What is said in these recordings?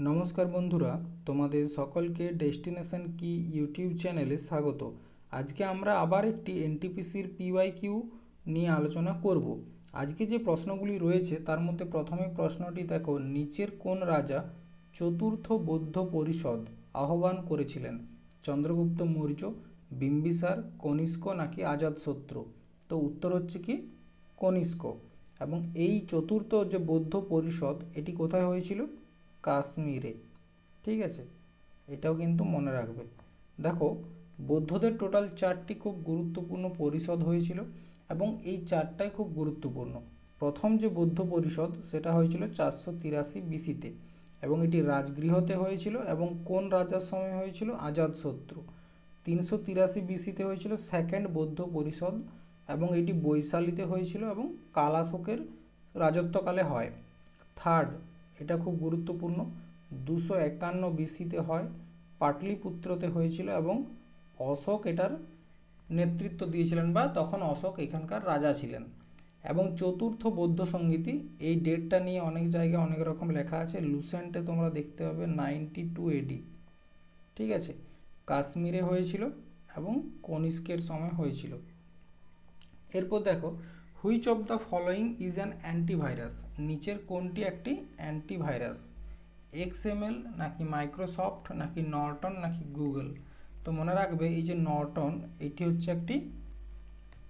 নমস্কার বন্ধুরা, তোমাদের সকলকে ডেস্টিনেশন কি ইউটিউব চ্যানেলে স্বাগত। আজকে আমরা আবার একটি এনটিপিসির পিওয়াইকিউ নিয়ে আলোচনা করব। আজকে যে প্রশ্নগুলি রয়েছে তার মধ্যে প্রথমে প্রশ্নটি দেখো, নিচের কোন রাজা চতুর্থ বৌদ্ধ পরিষদ আহ্বান করেছিলেন? চন্দ্রগুপ্ত মৌর্য, বিম্বিসার, কনিষ্ক নাকি অজাতশত্রু? তো উত্তর হচ্ছে কি কনিষ্ক। এবং এই চতুর্থ যে বৌদ্ধ পরিষদ এটি কোথায় হয়েছিল? কাশ্মীরে। ঠিক আছে, এটাও কিন্তু মনে রাখবে। দেখো, বৌদ্ধদের টোটাল 4টি খুব গুরুত্বপূর্ণ পরিষদ হয়েছিল এবং এই 4টাই খুব গুরুত্বপূর্ণ। প্রথম যে বৌদ্ধ পরিষদ সেটা হয়েছিল 483 বিসিতে এবং এটি রাজগৃহতে হয়েছিল। এবং কোন রাজার সময় হয়েছিল? অজাতশত্রু। 383 বিসিতে হয়েছিল সেকেন্ড বৌদ্ধ পরিষদ এবং এটি বৈশালীতে হয়েছিল এবং কালাশোকের রাজত্বকালে হয়। থার্ড, এটা খুব গুরুত্বপূর্ণ, 251 বিসিতে হয়, পাটলিপুত্রতে হয়েছিল এবং অশোক এটার নেতৃত্ব দিয়েছিলেন, বা তখন অশোক এখানকার রাজা ছিলেন। এবং চতুর্থ বৌদ্ধ সংগীতি, এই ডেটটা নিয়ে অনেক জায়গায় অনেক রকম লেখা আছে, লুসেন্টে তোমরা দেখতে পাবে 92 এডি। ঠিক আছে, কাশ্মীরে হয়েছিল এবং কনিষ্কের সময় হয়েছিল। এরপর দেখো, which of the following is an antivirus? নিচের কোনটি একটি অ্যান্টিভাইরাস? এক্সএমএল নাকি মাইক্রোসফট নাকি নর্টন নাকি গুগল? তো মনে রাখবে এই যে নর্টন, এটি হচ্ছে একটি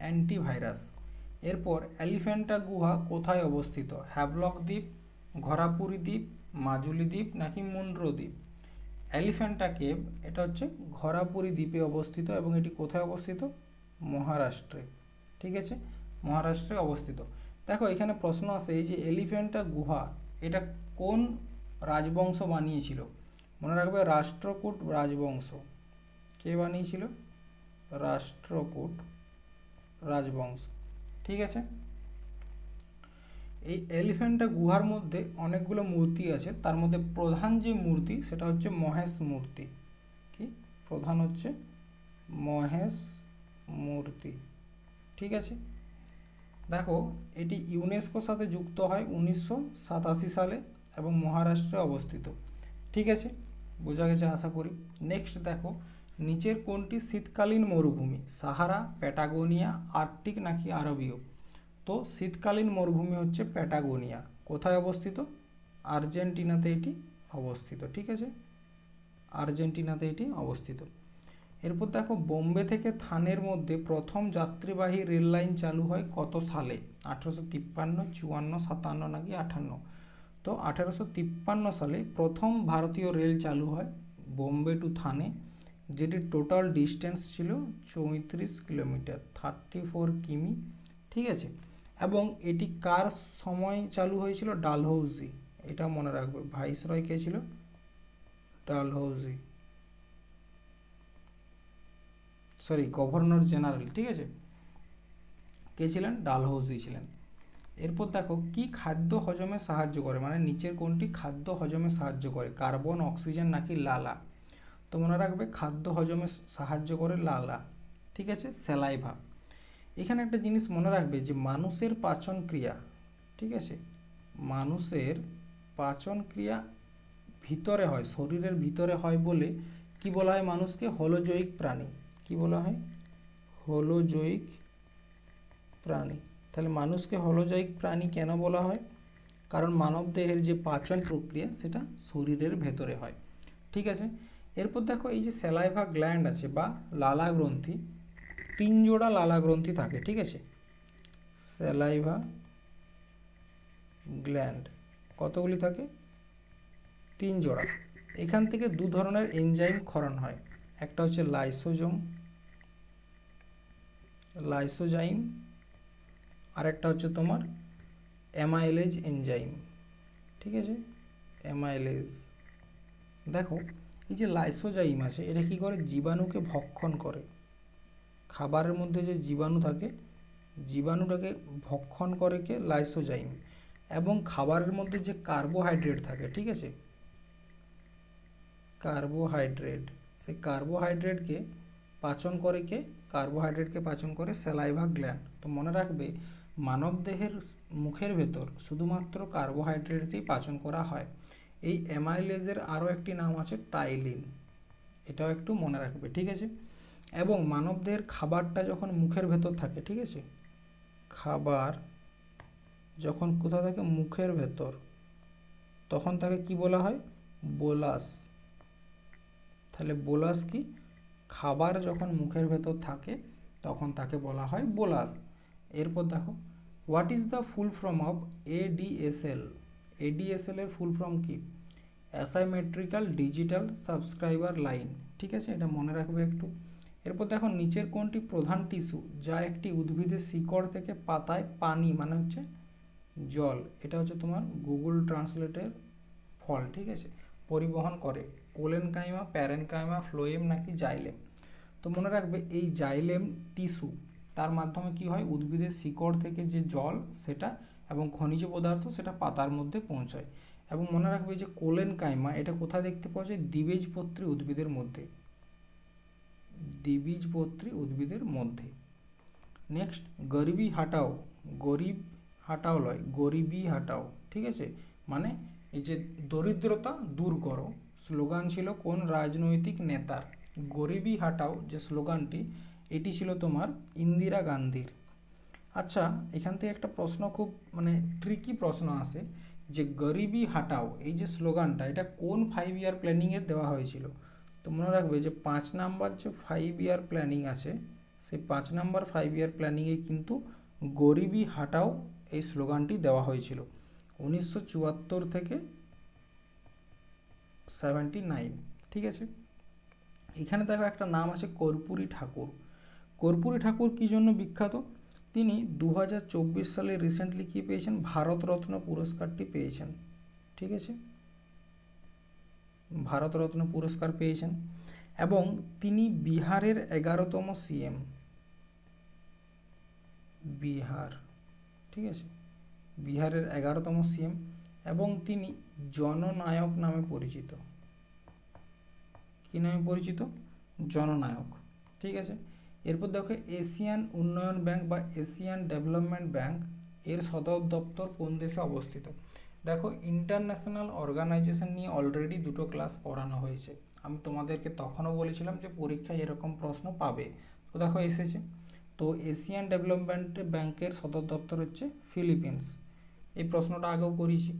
অ্যান্টিভাইরাস। এরপর এলিফ্যান্টা গুহা কোথায় অবস্থিত? হ্যাভলক দ্বীপ, ঘোরাপুরি দ্বীপ, মাজুলি দ্বীপ নাকি মুন্ড্রো দ্বীপ? এলিফ্যান্টা কেভ এটা হচ্ছে ঘোরাপুরি দ্বীপে অবস্থিত এবং এটি কোথায় অবস্থিত? মহারাষ্ট্রে। ঠিক আছে, মহারাষ্ট্রে অবস্থিত। দেখো, এখানে প্রশ্ন আসে, এই যে এলিফ্যান্টা গুহা এটা কোন রাজবংশ বানিয়েছিল? মনে রাখবে রাষ্ট্রকূট রাজবংশ। কে বানিয়েছিল? রাষ্ট্রকূট রাজবংশ। ঠিক আছে, এই এলিফ্যান্টা গুহার মধ্যে অনেকগুলো মূর্তি আছে, তার মধ্যে প্রধান যে মূর্তি সেটা হচ্ছে মহেশ মূর্তি। কি প্রধান? হচ্ছে মহেশ মূর্তি। ঠিক আছে, দেখো এটি ইউনেস্কোর সাথে যুক্ত হয় 1987 সালে এবং মহারাষ্ট্রে অবস্থিত। ঠিক আছে, বোঝা গেছে আশা করি। নেক্সট দেখো, নিচের কোনটি শীতকালীন মরুভূমি? সাহারা, প্যাটাগোনিয়া, আর্কটিক নাকি আরবীয়? তো শীতকালীন মরুভূমি হচ্ছে প্যাটাগোনিয়া। কোথায় অবস্থিত? আর্জেন্টিনাতে এটি অবস্থিত। ঠিক আছে, আর্জেন্টিনাতে এটি অবস্থিত। এরপর দেখো, বোম্বে থেকে থানের মধ্যে প্রথম যাত্রীবাহী রেল লাইন চালু হয় কত সালে? 1853, 54, 57 নাকি 58? তো 1853 সালে প্রথম ভারতীয় রেল চালু হয় বোম্বে টু থানে, যেটির টোটাল ডিস্টেন্স ছিল 34 কিলোমিটার, 34 কিমি। ঠিক আছে, এবং এটি কার সময় চালু হয়েছিল? ডালহৌসি। এটা মনে রাখবে, ভাইসরয় কে ছিল? Dalhousie, sorry governor general. ঠিক আছে, কে ছিলেন? ডালহৌসি ছিলেন। এরপর দেখো, কি খাদ্য হজমে সাহায্য করে? মানে নিচের কোনটি খাদ্য হজমে সাহায্য করে? কার্বন, অক্সিজেন নাকি লালা? তো মনে রাখবে খাদ্য হজমে সাহায্য করে লালা। ঠিক আছে, স্যালাইভা। এখানে একটা জিনিস মনে রাখবে যে মানুষের পাচন ক্রিয়া, ঠিক আছে, মানুষের পাচন ক্রিয়া ভিতরে হয়, শরীরের ভিতরে হয় বলে কি বলা হয় মানুষকে? হোলোজয়িক প্রাণী। কি বলা হয়? হোলোজয়িক প্রাণী। তাহলে মানুষকে হোলোজয়িক প্রাণী কেন বলা হয়? কারণ মানব দেহের যে পাচন প্রক্রিয়া সেটা শরীরের ভেতরে হয়। ঠিক আছে, এরপর দেখো, এই যে স্যালাইভা গ্ল্যান্ড আছে বা লালা গ্রন্থি, 3 জোড়া লালা গ্রন্থি থাকে। ঠিক আছে, স্যালাইভা গ্ল্যান্ড কতগুলি থাকে? 3 জোড়া। এখান থেকে 2 ধরনের এনজাইম ক্ষরণ হয়, একটা হচ্ছে লাইসোজাইম, আর একটা হচ্ছে তোমার অ্যামাইলেজ এনজাইম। ঠিক আছে, অ্যামাইলেজ। দেখো, এই যে লাইসোজাইম আছে এটা কি করে? জীবাণুকে ভক্ষণ করে। খাবারের মধ্যে যে জীবাণু থাকে, জীবাণুটাকে ভক্ষণ করে কে? লাইসোজাইম। এবং খাবারের মধ্যে যে কার্বোহাইড্রেট থাকে, ঠিক আছে, কার্বোহাইড্রেট, সেই কার্বোহাইড্রেটকে পাচন করে কে? কার্বোহাইড্রেটকে পাচন করে স্যালাইভা গ্ল্যান্ড। তো মনে রাখবে মানব দেহের মুখের ভেতর শুধুমাত্র কার্বোহাইড্রেটকেই পাচন করা হয়। এই অ্যামাইলেজের আরও একটি নাম আছে টাইলিন, এটাও একটু মনে রাখবে, ঠিক আছে। এবং মানবদেহের খাবারটা যখন মুখের ভেতর থাকে, ঠিক আছে, খাবার যখন কোথাও থাকে মুখের ভেতর, তখন তাকে কি বলা হয়? বোলাস। তাহলে বোলাস কি? খাবার যখন মুখের ভেতর থাকে তখন তাকে বলা হয় বোলাস। এরপর দেখো, what is the full form of ADSL? ADSL এর ফুল ফর্ম কি? অ্যাসাইমেট্রিক্যাল ডিজিটাল সাবস্ক্রাইবার লাইন, ঠিক আছে, এটা মনে রাখবে একটু। এরপর দেখো, নিচের কোনটি প্রধান টিস্যু যা একটি উদ্ভিদের শিকড় থেকে পাতায় পানি মানে হচ্ছে জল, এটা হচ্ছে তোমার গুগল ট্রান্সলেটের ফল, ঠিক আছে, পরিবহন করে? কোলেনকাইমা, প্যারেনকাইমা, ফ্লোয়েম নাকি জাইলেম? তো মনে রাখবে এই জাইলেম টিস্যু, তার মাধ্যমে কি হয়? উদ্ভিদের শিকড় থেকে যে জল সেটা এবং খনিজ পদার্থ সেটা পাতার মধ্যে পৌঁছায়। এবং মনে রাখবে যে কোলেনকাইমা, এটা কোথায় দেখতে পাওয়া যায়? দ্বিবীজপত্রী উদ্ভিদের মধ্যে, দ্বিবীজপত্রী উদ্ভিদের মধ্যে। নেক্সট, গরিবি হাটাও, গরিব হাটাও লয়, গরিবি হাটাও, ঠিক আছে, মানে এই যে দরিদ্রতা দূর করো, স্লোগান ছিল কোন রাজনৈতিক নেতার? গরিবি হাটাও যে স্লোগানটি, এটি ছিল তোমার ইন্দিরা গান্ধীর। আচ্ছা, এখান থেকে একটা প্রশ্ন, খুব মানে ট্রিকি প্রশ্ন আসে, যে গরিবি হাটাও এই যে স্লোগানটা, এটা কোন 5 ইয়ার প্ল্যানিংয়ে দেওয়া হয়েছিল? তো মনে রাখবে যে 5 নাম্বার যে 5 ইয়ার প্ল্যানিং আছে, সেই 5 নাম্বার 5 ইয়ার প্ল্যানিংয়ে কিন্তু গরিবি হাটাও এই স্লোগানটি দেওয়া হয়েছিল 1974 থেকে 79, ঠিক আছে। এখানে দেখো একটা নাম আছে কর্পূরী ঠাকুর। কর্পূরী ঠাকুর কী জন্য বিখ্যাত? তিনি 2024 সালে রিসেন্টলি কী পেয়েছেন? ভারতরত্ন পুরস্কারটি পেয়েছেন, ঠিক আছে, ভারতরত্ন পুরস্কার পেয়েছেন। এবং তিনি বিহারের 11তম সিএম, বিহার, ঠিক আছে, বিহারের 11তম সিএম। এবং তিনি জননায়ক নামে পরিচিত। কী নামে পরিচিত? জননায়ক, ঠিক আছে। এরপর দেখো, এশিয়ান উন্নয়ন ব্যাংক বা এশিয়ান ডেভেলপমেন্ট ব্যাংক এর সদর দপ্তর কোন দেশে অবস্থিত? দেখো, ইন্টারন্যাশনাল অর্গানাইজেশন নিয়ে অলরেডি 2টো ক্লাস করানো হয়েছে। আমি তোমাদেরকে তখনও বলেছিলাম যে পরীক্ষায় এরকম প্রশ্ন পাবে, তো দেখো এসেছে। তো এশিয়ান ডেভেলপমেন্ট ব্যাংকের সদর দপ্তর হচ্ছে ফিলিপিন্স, এই প্রশ্নটা আগেও করেছি।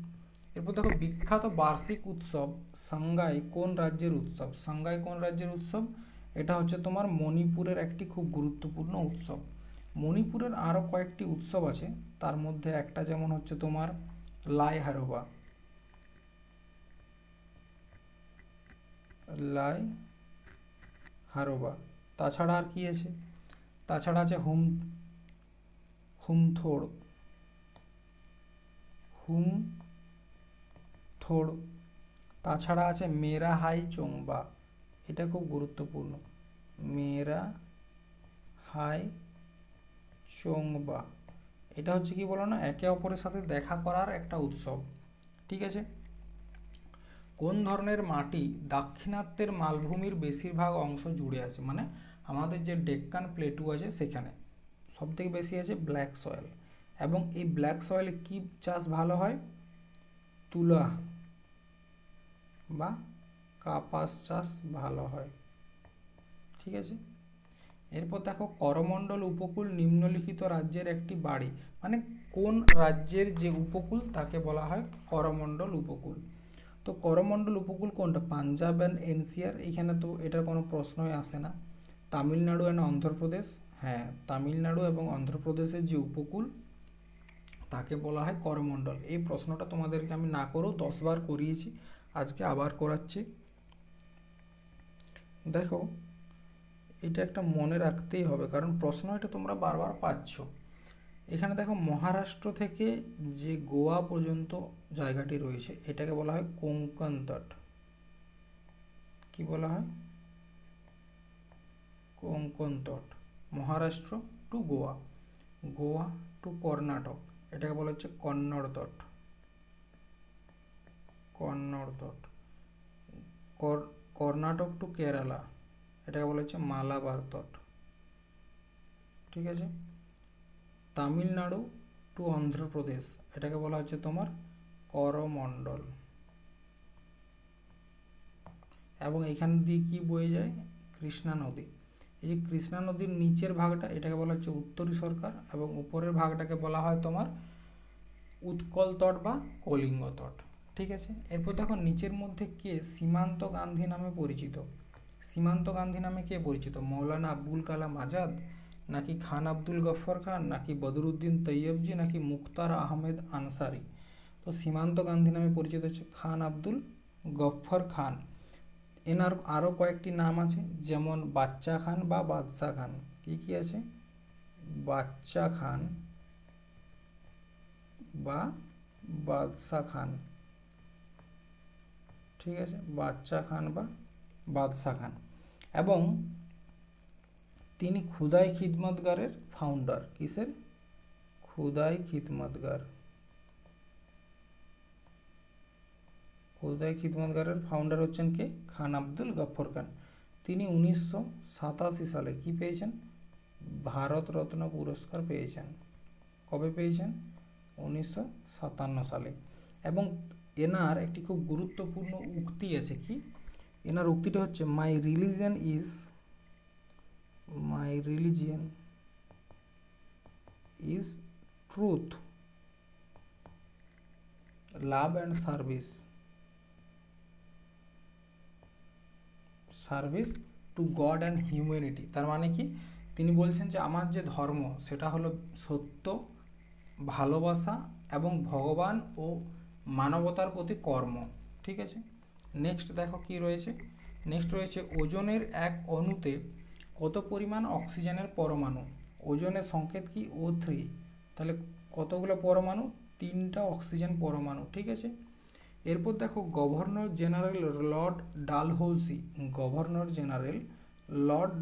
এরপর দেখো, বিখ্যাত বার্ষিক উৎসব সাংগাই কোন রাজ্যের উৎসব? সাংগাই কোন রাজ্যের উৎসব? এটা হচ্ছে তোমার মণিপুরের একটি খুব গুরুত্বপূর্ণ উৎসব। মণিপুরের আরও কয়েকটি উৎসব আছে, তার মধ্যে একটা যেমন হচ্ছে তোমার লাই হারোবা, লাই হারোবা। তাছাড়া আর কি আছে? তাছাড়া আছে হুমথোড়, হুমথোড়। তাছাড়া আছে মেরা হাই চোংবা, এটা খুব গুরুত্বপূর্ণ, মেরা হাই চোংবা। এটা হচ্ছে কি বলো না, একে অপরের সাথে দেখা করার একটা উৎসব, ঠিক আছে। কোন ধরনের মাটি দাক্ষিণাত্যের মালভূমির বেশিরভাগ অংশ জুড়ে আছে? মানে আমাদের যে ডেক্কান প্লেটু আছে সেখানে সবথেকে বেশি আছে ব্ল্যাক সয়েল। এবং এই ব্ল্যাক সয়েলে কি চাষ ভালো হয়? তুলা বা কাপাস চাষ ভালো হয়, ঠিক আছে। এরপর দেখো, করমণ্ডল উপকূল নিম্নলিখিত রাজ্যের একটি বাড়ি, মানে কোন রাজ্যের যে উপকূল তাকে বলা হয় করমণ্ডল উপকূল। তো করমণ্ডল উপকূল কোনটা? পাঞ্জাব অ্যান্ড এনসিআর, এখানে তো এটার কোনো প্রশ্নই আসে না। তামিলনাড়ু অ্যান্ড অন্ধ্রপ্রদেশ, হ্যাঁ, তামিলনাড়ু এবং অন্ধ্রপ্রদেশের যে উপকূল তাকে বলা হয় করমণ্ডল। এই প্রশ্নটা তোমাদেরকে আমি না করেও 10 বার করিয়েছি, আজকে আবার করাচ্ছি। দেখো, এটা একটা মনে রাখতেই হবে, কারণ প্রশ্ন এটা তোমরা বারবার পাচ্ছ। এখানে দেখো, মহারাষ্ট্র থেকে যে গোয়া পর্যন্ত জায়গাটি রয়েছে এটাকে বলা হয় কোঙ্কণ তট। কি বলা হয়? কোঙ্কণ তট। মহারাষ্ট্র টু গোয়া, গোয়া টু কর্ণাটক, এটাকে বলা হচ্ছে কন্নড় তট, কন্নড় তট। কর্ণাটক টু কেরালা, এটাকে বলা হচ্ছে মালাবার তট, ঠিক আছে। তামিলনাড়ু টু অন্ধ্রপ্রদেশ, এটাকে বলা হচ্ছে তোমার করমণ্ডল, এবং এখান দিয়ে কি বয়ে যায়, কৃষ্ণা নদী। এই যে কৃষ্ণা নদীর নিচের ভাগটা এটাকে বলা হচ্ছে উত্তরী সরকার এবং উপরের ভাগটাকে বলা হয় তোমার উৎকল তট বা কলিঙ্গ তট। ঠিক আছে, এরপর দেখো নিচের মধ্যে কে সীমান্ত গান্ধী নামে পরিচিত। সীমান্ত গান্ধী নামে কে পরিচিত, মৌলানা আবুল কালাম আজাদ, নাকি খান আব্দুল গফর খান, নাকি বদরুদ্দিন তৈয়বজি, নাকি মুখতার আহমেদ আনসারি। তো সীমান্ত গান্ধী নামে পরিচিত হচ্ছে খান আব্দুল গফর খান। এনার আরও কয়েকটি নাম আছে, যেমন বাচ্চা খান বা বাদশাহ খান। কি কি আছে, বাচ্চা খান বা বাদশাহ খান। ঠিক আছে, বাচ্চা খান বা বাদশাহ খান। এবং তিনি খুদাই খিদমতগারের ফাউন্ডার। কিসের, খুদাই খিদমতগার। খুদাই খিদমতগারের ফাউন্ডার হচ্ছেন কে, খান আব্দুল গফর খান। তিনি 1987 সালে কি পেয়েছেন, ভারতরত্ন পুরস্কার পেয়েছেন। কবে পেয়েছেন, 1957 সালে। এবং এনার একটি খুব গুরুত্বপূর্ণ উক্তি আছে, কি এনার উক্তিটা হচ্ছে, মাই religion is truth, love and service to god and humanity. তার মানে কি, তিনি বলছেন যে আমার যে ধর্ম সেটা হলো সত্য, ভালোবাসা এবং ভগবান ও মানবতার প্রতি কর্ম। ঠিক আছে, নেক্সট দেখো কি রয়েছে, নেক্সট রয়েছে ওজনের এক অণুতে কত পরিমাণ অক্সিজেনের পরমাণু। ওজনের সংকেত কি, O3। তাহলে কতগুলো পরমাণু, 3টা অক্সিজেন পরমাণু। ঠিক আছে, এরপর দেখো গভর্নর জেনারেল লর্ড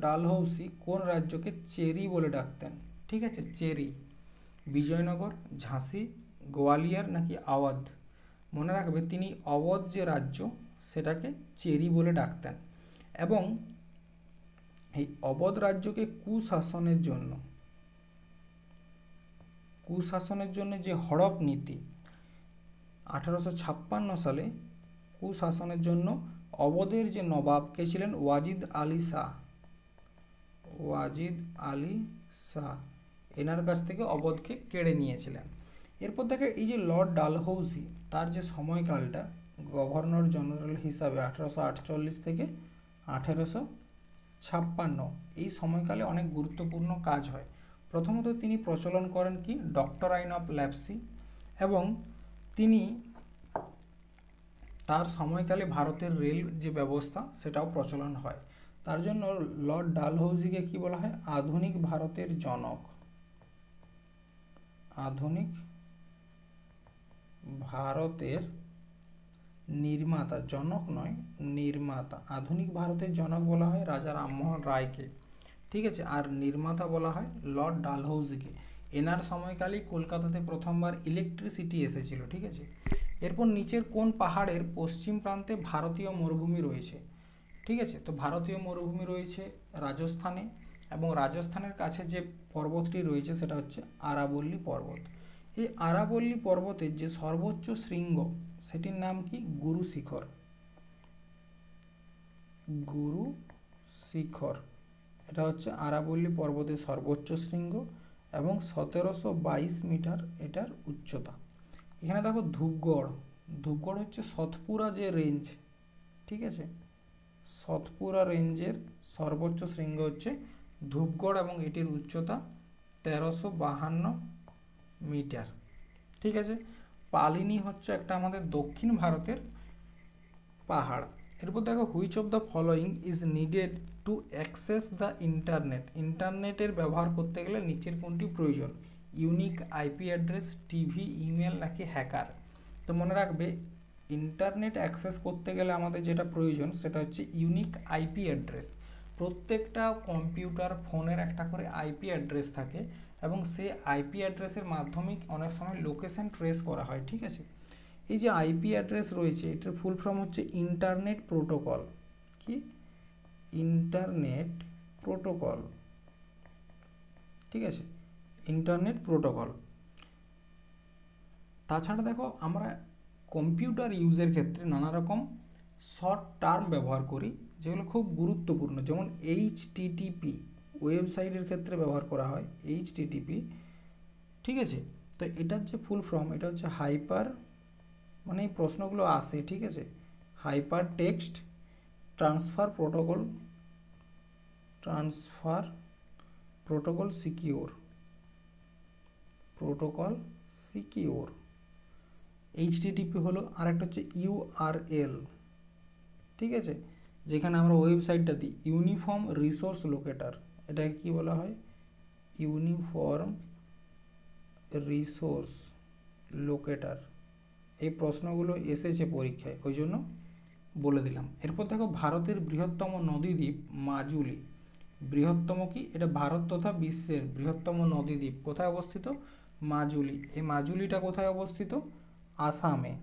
ডালহৌসি কোন রাজ্যকে চেরি বলে ডাকতেন। ঠিক আছে, চেরি। বিজয়নগর, ঝাঁসি, গোয়ালিয়র নাকি আওয়াধ। মনে রাখবে তিনি অবধ যে রাজ্য সেটাকে চেরি বলে ডাকতেন। এবং এই অবধ রাজ্যকে কুশাসনের জন্য যে হড়প নীতি 1856 সালে কুশাসনের জন্য অবধের যে নবাব কে ছিলেন, ওয়াজিদ আলী শাহ এনার কাছ থেকে অবধকে কেড়ে নিয়েছিলেন। এরপর দেখে এই যে লর্ড ডালহৌসি, তার যে সময়কালটা গভর্নর জেনারেল হিসাবে 1848 থেকে 1856, এই সময়কালে অনেক গুরুত্বপূর্ণ কাজ হয়। প্রথমত তিনি প্রচলন করেন কি, ডক্টরাইন অফ ল্যাপসি। এবং তিনি তার সময়কালে ভারতের রেল যে ব্যবস্থা সেটাও প্রচলন হয়। তার জন্য লর্ড ডালহৌসিকে কি বলা হয়, আধুনিক ভারতের জনক। আধুনিক ভারতের নির্মাতা, জনক নয় নির্মাতা। আধুনিক ভারতের জনক বলা হয় রাজা রামমোহন রায়কে। ঠিক আছে, আর নির্মাতা বলা হয় লর্ড ডালহৌসিকে। এনার সময়কালেই কলকাতাতে প্রথমবার ইলেকট্রিসিটি এসেছিল। ঠিক আছে, এরপর নিচের কোন পাহাড়ের পশ্চিম প্রান্তে ভারতীয় মরুভূমি রয়েছে। ঠিক আছে, তো ভারতীয় মরুভূমি রয়েছে রাজস্থানে, এবং রাজস্থানের কাছে যে পর্বতটি রয়েছে সেটা হচ্ছে আরাবল্লী পর্বত। এই আরাবল্লী পর্বতের যে সর্বোচ্চ শৃঙ্গ সেটির নাম কি, গুরু শিখর। এটা হচ্ছে আরাবল্লী পর্বতের সর্বোচ্চ শৃঙ্গ এবং 1722 মিটার এটার উচ্চতা। এখানে দেখো ধূপগড় হচ্ছে সতপুরা যে রেঞ্জ। ঠিক আছে, সতপুরা রেঞ্জের সর্বোচ্চ শৃঙ্গ হচ্ছে ধূপগড় এবং এটির উচ্চতা 1352 মিটার। ঠিক আছে, পালিনী হচ্ছে একটা আমাদের দক্ষিণ ভারতের পাহাড়। এরপর দেখো which of the following is needed to access the ইন্টারনেটের ব্যবহার করতে গেলে নিচের কোনটি প্রয়োজন, unique IP address, TV, email নাকি হ্যাকার। তো মনে রাখবে ইন্টারনেট অ্যাক্সেস করতে গেলে আমাদের যেটা প্রয়োজন সেটা হচ্ছে ইউনিক আইপি অ্যাড্রেস। প্রত্যেকটা কম্পিউটার ফোনের একটা করে আইপি অ্যাড্রেস থাকে এবং সেই আইপি অ্যাড্রেসের মাধ্যমে অনেক সময় লোকেশন ট্রেস করা হয়। ঠিক আছে, এই যে আইপি অ্যাড্রেস রয়েছে এটার ফুল ফর্ম হচ্ছে ইন্টারনেট প্রোটোকল। কি, ইন্টারনেট প্রোটোকল। ঠিক আছে, ইন্টারনেট প্রোটোকল। তাছাড়া দেখো আমরা কম্পিউটার ইউজের ক্ষেত্রে নানা রকম শর্ট টার্ম ব্যবহার করি, যেগুলো খুব গুরুত্বপূর্ণ, যেমন এইচটিটিপি ওয়েবসাইটের ক্ষেত্রে ব্যবহার করা হয় এইচটিটিপি। ঠিক আছে, তো এটার যে ফুল ফর্ম এটা হচ্ছে হাইপার, মানে এই প্রশ্নগুলো আসে, ঠিক আছে, hyper text transfer protocol, transfer protocol secure, protocol secure. HTTP হলো, আর একটা হচ্ছে ইউআরএল, ঠিক আছে, যেখানে আমরা ওয়েবসাইটটা দিই, ইউনিফর্ম রিসোর্স লোকেটার, এটাকে কি বলা হয়, ইউনিফর্ম রিসোর্স লোকেটার। এই প্রশ্নগুলো এসেছে পরীক্ষায়, ওই জন্য বলে দিলাম। এরপর দেখো ভারতের বৃহত্তম নদীদ্বীপ মাজুলি, বৃহত্তম কি, এটা ভারত তথা বিশ্বের বৃহত্তম নদীদ্বীপ কোথায় অবস্থিত, মাজুলি। এই মাজুলিটা কোথায় অবস্থিত, আসামে।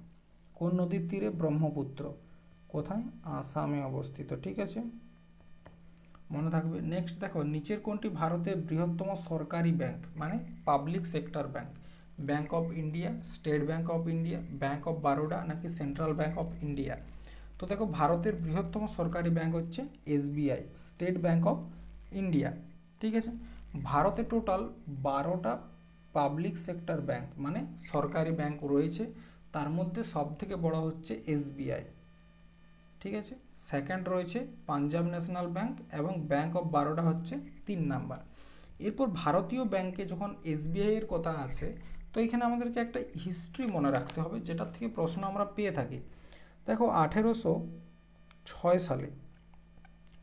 কোন নদীর তীরে, ব্রহ্মপুত্র, কোথায়, আসামে অবস্থিত, ঠিক আছে, মনে থাকবে। নেক্সট দেখো নিচের কোনটি ভারতের বৃহত্তম সরকারি ব্যাংক, মানে public sector bank, bank of India, state bank of India, bank of Baroda নাকি সেন্ট্রাল ব্যাংক অফ ইন্ডিয়া। তো দেখো ভারতের বৃহত্তম সরকারি ব্যাংক হচ্ছে SBI, state bank of India, ঠিক আছে। ভারতে টোটাল 12টা পাবলিক সেক্টর ব্যাংক মানে সরকারি ব্যাংক রয়েছে, তার মধ্যে সবথেকে বড় হচ্ছে এসবিআই, ঠিক আছে। সেকেন্ড রয়েছে পাঞ্জাব ন্যাশনাল ব্যাংক এবং ব্যাংক অফ বারোডা হচ্ছে 3 নাম্বার। এরপর ভারতীয় ব্যাংকে যখন এসবিআই এর কথা আসে, তো এখানে আমাদেরকে একটা হিস্ট্রি মনে রাখতে হবে, যেটার থেকে প্রশ্ন আমরা পেয়ে থাকি। দেখো 1806 সালে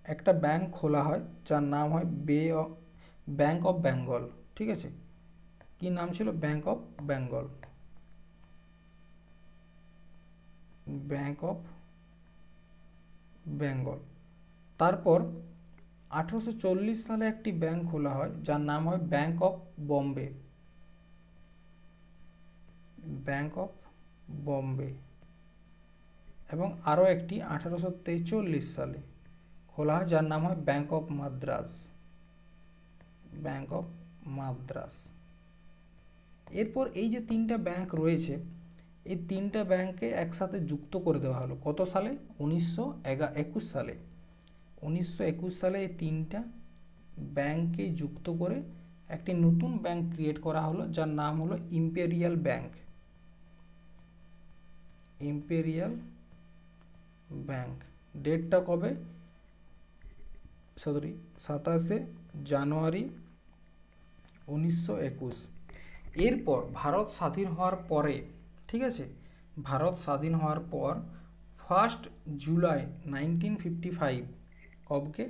একটা ব্যাংক খোলা হয়, যার নাম হয় ব্যাংক অফ বেঙ্গল, ঠিক আছে, কি নাম ছিল, bank of Bengal, bank of Bengal. তারপর 1840 সালে একটি ব্যাংক খোলা হয়, যার নাম হয় bank of Bombay, bank of Bombay. এবং আরও একটি 1843 সালে খোলা হয়, যার নাম হয় bank of Madras, bank of Madras. এরপর এই যে 3টা ব্যাংক রয়েছে, এই 3টা ব্যাংকে একসাথে যুক্ত করে দেওয়া হলো কত সালে, 1921 সালে। 1921 সালে এই 3টা ব্যাংককে যুক্ত করে একটি নতুন ব্যাংক ক্রিয়েট করা হলো, যার নাম হলো ইম্পেরিয়াল ব্যাংক, ইম্পেরিয়াল ব্যাংক। ডেটটা কবে, 27 জানুয়ারি 1921। এরপর ভারত স্বাধীন হওয়ার পরে, ঠিক আছে, ভারত স্বাধীন হওয়ার পর 1 জুলাই 1955, কবকে,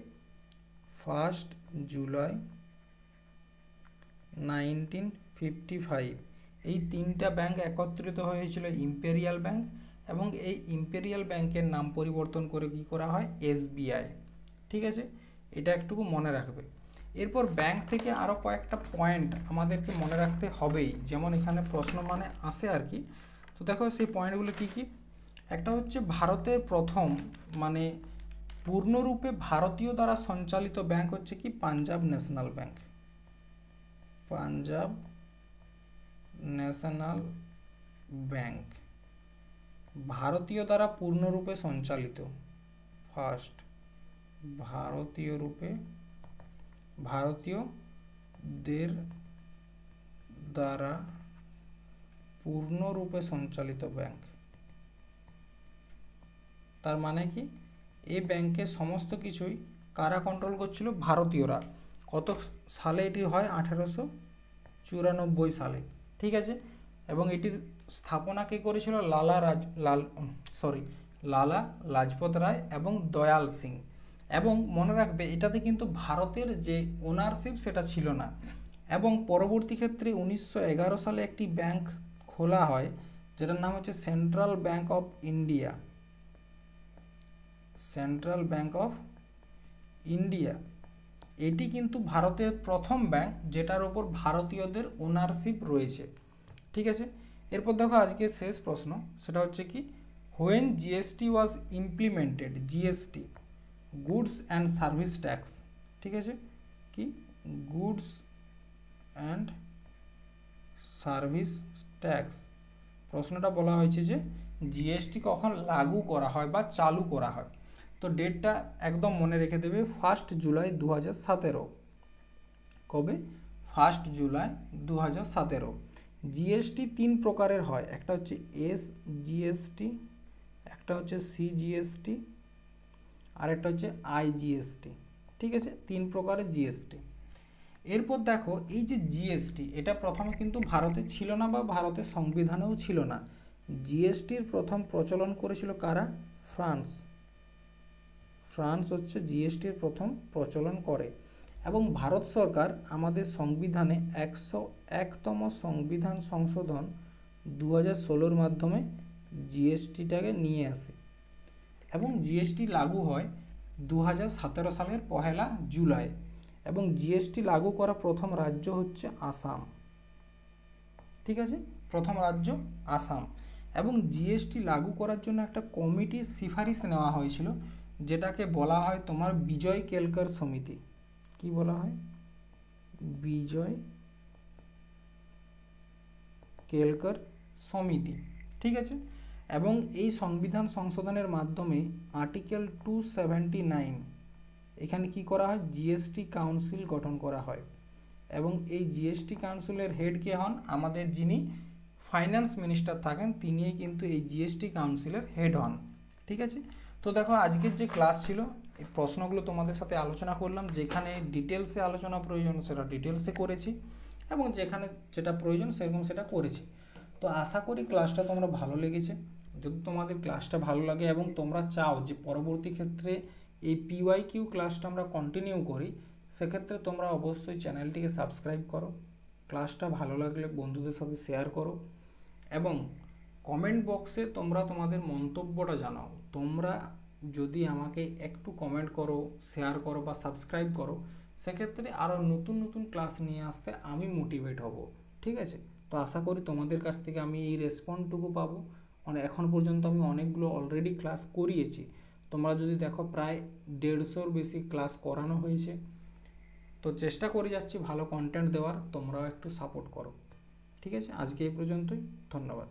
1 জুলাই 1955 এই 3টা ব্যাংক একত্রিত হয়েছিল ইম্পেরিয়াল ব্যাংক, এবং এই ইম্পেরিয়াল ব্যাংকের নাম পরিবর্তন করে কি করা হয়, এসবিআই, ঠিক আছে, এটা একটুকু মনে রাখবে। এরপর ব্যাংক থেকে আরও কয়েকটা পয়েন্ট আমাদেরকে মনে রাখতে হবেই, যেমন এখানে প্রশ্ন মানে আসে আর কি। তো দেখো সেই পয়েন্টগুলো কি কি, একটা হচ্ছে ভারতের প্রথম মানে পূর্ণরূপে ভারতীয় দ্বারা সঞ্চালিত ব্যাংক হচ্ছে কি, Punjab national bank, Punjab national bank, ভারতীয় দ্বারা পূর্ণরূপে সঞ্চালিত, ফার্স্ট ভারতীয় রূপে, ভারতীয়দের দ্বারা পূর্ণরূপে সঞ্চালিত ব্যাংক। তার মানে কি, এই ব্যাংকের সমস্ত কিছুই কারা কন্ট্রোল করছিল, ভারতীয়রা। কত সালে এটি হয়, 1894 সালে, ঠিক আছে। এবং এটির স্থাপনা কে করেছিল, লালা লাজপত রায় এবং দয়াল সিং। এবং মনে রাখবে এটাতে কিন্তু ভারতের যে ওনারশিপ সেটা ছিল না। এবং পরবর্তী ক্ষেত্রে 1911 সালে একটি ব্যাংক খোলা হয়, যেটার নাম হচ্ছে central bank of India, central bank of India. এটি কিন্তু ভারতের প্রথম ব্যাংক যেটার ওপর ভারতীয়দের ওনারশিপ রয়েছে, ঠিক আছে। এরপর দেখো আজকের শেষ প্রশ্ন, সেটা হচ্ছে কি, when GST was implemented, GST goods and service tax, ঠিক আছে, কি, গুডস অ্যান্ড সার্ভিস ট্যাক্স। প্রশ্নটা বলা হয়েছে যে জিএসটি কখন লাগু করা হয় বা চালু করা হয়। তো ডেটটা একদম মনে রেখে দেবে, 1 জুলাই 2017। কবে? 1 জুলাই 2017। জিএসটি 3 প্রকারের হয়, একটা হচ্ছে এস জিএসটি, একটা হচ্ছে সিজিএসটি, আর একটা হচ্ছে আইজিএসটি। ঠিক আছে, 3 প্রকারের জিএসটি। এরপর দেখো এই যে জিএসটি, এটা প্রথমে কিন্তু ভারতে ছিল না বা ভারতের সংবিধানেও ছিল না। জিএসটির প্রথম প্রচলন করেছিল কারা? ফ্রান্স। ফ্রান্স হচ্ছে জিএসটির প্রথম প্রচলন করে। এবং ভারত সরকার আমাদের সংবিধানে 101তম সংবিধান সংশোধন 2016-র মাধ্যমে জিএসটিটাকে নিয়ে আসে এবং জিএসটি লাগু হয় 2017 সালের 1 জুলাই। এবং জিএসটি লাগু করা প্রথম রাজ্য হচ্ছে আসাম। ঠিক আছে, প্রথম রাজ্য আসাম। এবং জিএসটি লাগু করার জন্য একটা কমিটির সুপারিশ নেওয়া হয়েছিল, যেটাকে বলা হয় তোমার বিজয় কেলকার সমিতি। কি বলা হয়? বিজয় কেলকার সমিতি। ঠিক আছে, এবং এই সংবিধান সংশোধনের মাধ্যমে আর্টিকেল 279, এখানে কি করা হয়? জিএসটি কাউন্সিল গঠন করা হয়। এবং এই জিএসটি কাউন্সিলের হেড কে হন? আমাদের যিনি ফাইন্যান্স মিনিস্টার থাকেন তিনিই কিন্তু এই জিএসটি কাউন্সিলের হেড হন। ঠিক আছে, তো দেখো আজকের যে ক্লাস ছিল, এই প্রশ্নগুলো তোমাদের সাথে আলোচনা করলাম। যেখানে ডিটেলসে আলোচনা প্রয়োজন সেটা ডিটেলসে করেছি, এবং যেখানে যেটা প্রয়োজন সেরকম সেটা করেছি। তো আশা করি ক্লাসটা তোমরা ভালো লেগেছে। যদি তোমাদের ক্লাসটা ভালো লাগে এবং তোমরা চাও যে পরবর্তী ক্ষেত্রে এই পিওয়াইকিউ ক্লাসটা আমরা কন্টিনিউ করি, সেক্ষেত্রে তোমরা অবশ্যই চ্যানেলটিকে সাবস্ক্রাইব করো, ক্লাসটা ভালো লাগলে বন্ধুদের সাথে শেয়ার করো, এবং কমেন্ট বক্সে তোমরা তোমাদের মন্তব্যটা জানাও। তোমরা যদি আমাকে একটু কমেন্ট করো, শেয়ার করো বা সাবস্ক্রাইব করো, সেক্ষেত্রে আরও নতুন নতুন ক্লাস নিয়ে আসতে আমি মোটিভেট হব। ঠিক আছে, তো আশা করি তোমাদের কাছ থেকে আমি এই রেসপন্সটুকু পাবো। মানে এখন পর্যন্ত আমি অনেকগুলো অলরেডি ক্লাস করিয়েছি, তোমরা যদি দেখো প্রায় 150-র বেশি ক্লাস করানো হয়েছে। তো চেষ্টা করে যাচ্ছি ভালো কন্টেন্ট দেওয়ার, তোমরাও একটু সাপোর্ট করো। ঠিক আছে, আজকে এই পর্যন্তই, ধন্যবাদ।